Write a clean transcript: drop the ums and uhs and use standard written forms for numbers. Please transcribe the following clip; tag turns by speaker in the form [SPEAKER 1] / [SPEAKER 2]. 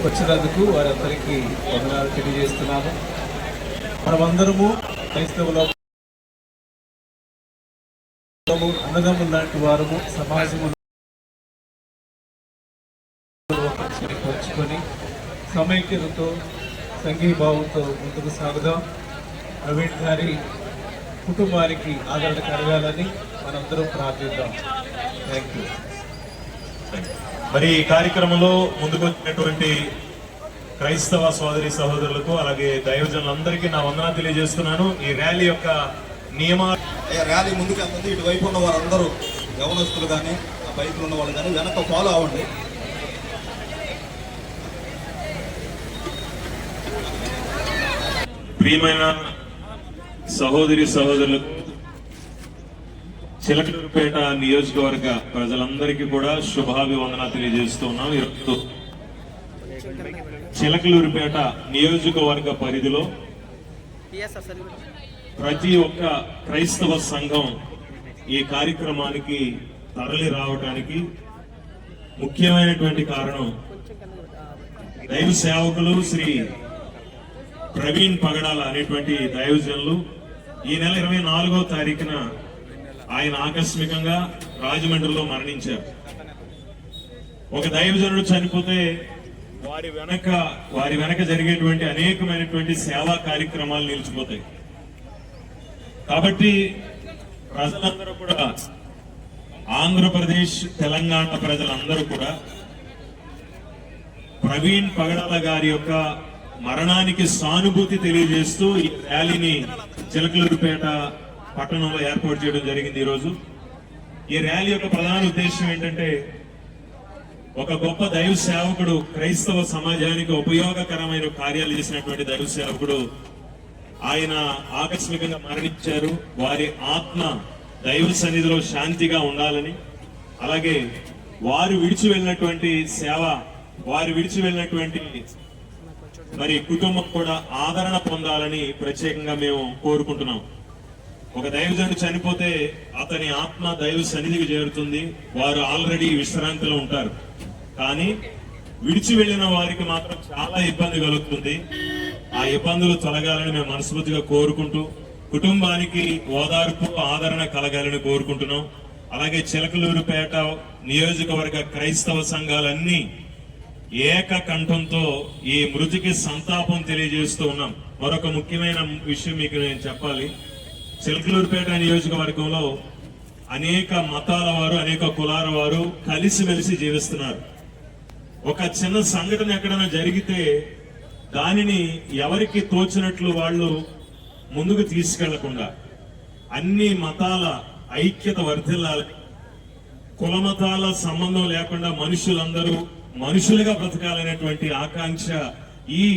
[SPEAKER 1] వచ్చినందుకు వారందరికీ వందనాలు తెలియజేస్తున్నాను. మనమందరము క్రైస్తవులు అన్నదమ్ములు లాంటి వారము, సమాజము పంచుకొని సమైక్యతతో సంఘీభావంతో ముందుకు సాగుదాం. ప్రవీణ్ గారి కుటుంబానికి ఆదరణ కలగాలని మనందరం ప్రార్థిద్దాం. Thank you.
[SPEAKER 2] మరి ఈ కార్యక్రమంలో ముందుకు వచ్చినటువంటి క్రైస్తవ సోదరి సహోదరులకు అలాగే దైవజనులందరికీ నా వందనాలు తెలియజేస్తున్నాను. ఈ ర్యాలీ యొక్క నియమాలు,
[SPEAKER 3] ర్యాలీ ముందుకు వెళ్తుంది. ఇటువైపు ఉన్న వారందరూ యవనస్తులు కానీ ఆ బైకులు ఉన్న వాళ్ళు కానీ వెనక ఫాలో అవ్వండి.
[SPEAKER 2] ప్రియమైన సహోదరి సహోదరులకు, చిలకలూరుపేట నియోజకవర్గ ప్రజలందరికీ కూడా శుభాభివందనాలు తెలియజేస్తున్నాం. ఈరోజు చిలకలూరుపేట నియోజకవర్గ పరిధిలో ప్రతి ఒక్క క్రైస్తవ సంఘం ఈ కార్యక్రమానికి తరలి రావడానికి ముఖ్యమైనటువంటి కారణం దైవ సేవకులు శ్రీ ప్రవీణ్ పగడాల అనేటువంటి దైవజనులు ఈ నెల 24వ తారీఖున ఆయన ఆకస్మికంగా రాజమండ్రిలో మరణించారు. ఒక దైవజనుడు చనిపోతే వారి వెనక జరిగేటువంటి అనేకమైనటువంటి సేవా కార్యక్రమాలు నిలిచిపోతాయి. కాబట్టి ప్రజలందరూ కూడా, ఆంధ్రప్రదేశ్ తెలంగాణ ప్రజలందరూ కూడా ప్రవీణ్ పగడాల గారి యొక్క మరణానికి సానుభూతి తెలియజేస్తూ ఈ ర్యాలీని చిలకలూరుపేట పట్టణంలో ఏర్పాటు చేయడం జరిగింది. ఈరోజు ఈ ర్యాలీ యొక్క ప్రధాన ఉద్దేశం ఏంటంటే, ఒక గొప్ప దైవ సేవకుడు, క్రైస్తవ సమాజానికి ఉపయోగకరమైన కార్యాలు చేసినటువంటి దైవ సేవకుడు ఆయన ఆకస్మికంగా మరణించారు. వారి ఆత్మ దైవ సన్నిధిలో శాంతిగా ఉండాలని, అలాగే వారు విడిచి వెళ్ళినటువంటి సేవ, వారు విడిచి వెళ్ళినటువంటి మరి కుటుంబం కూడా ఆదరణ పొందాలని ప్రత్యేకంగా మేము కోరుకుంటున్నాం. ఒక దైవజనుడు చనిపోతే అతని ఆత్మ దైవ సన్నిధికి చేరుతుంది. వారు ఆల్రెడీ విశ్రాంతిలో ఉంటారు. కానీ విడిచి వెళ్లిన వారికి మాత్రం చాలా ఇబ్బంది కలుగుతుంది. ఆ ఇబ్బందులు తొలగాలని మేము మనస్ఫూర్తిగా కోరుకుంటూ, కుటుంబానికి ఓదార్పు ఆదరణ కలగాలని కోరుకుంటున్నాం. అలాగే చిలకలూరుపేట నియోజకవర్గ క్రైస్తవ సంఘాలన్నీ ఏకకంఠంతో ఈ మృతికి సంతాపం తెలియజేస్తూ ఉన్నాం. మరొక ముఖ్యమైన విషయం మీకు నేను చెప్పాలి. చిలకలూరుపేట నియోజకవర్గంలో అనేక మతాల వారు, అనేక కులాల వారు కలిసిమెలిసి జీవిస్తున్నారు. ఒక చిన్న సంఘటన ఎక్కడైనా జరిగితే దానిని ఎవరికి తోచినట్లు వాళ్ళు ముందుకు తీసుకెళ్లకుండా అన్ని మతాల ఐక్యత వర్ధిల్లాలని, కుల మతాల సంబంధం లేకుండా మనుషులందరూ మనుషులుగా బ్రతకాలనేటువంటి ఆకాంక్ష ఈ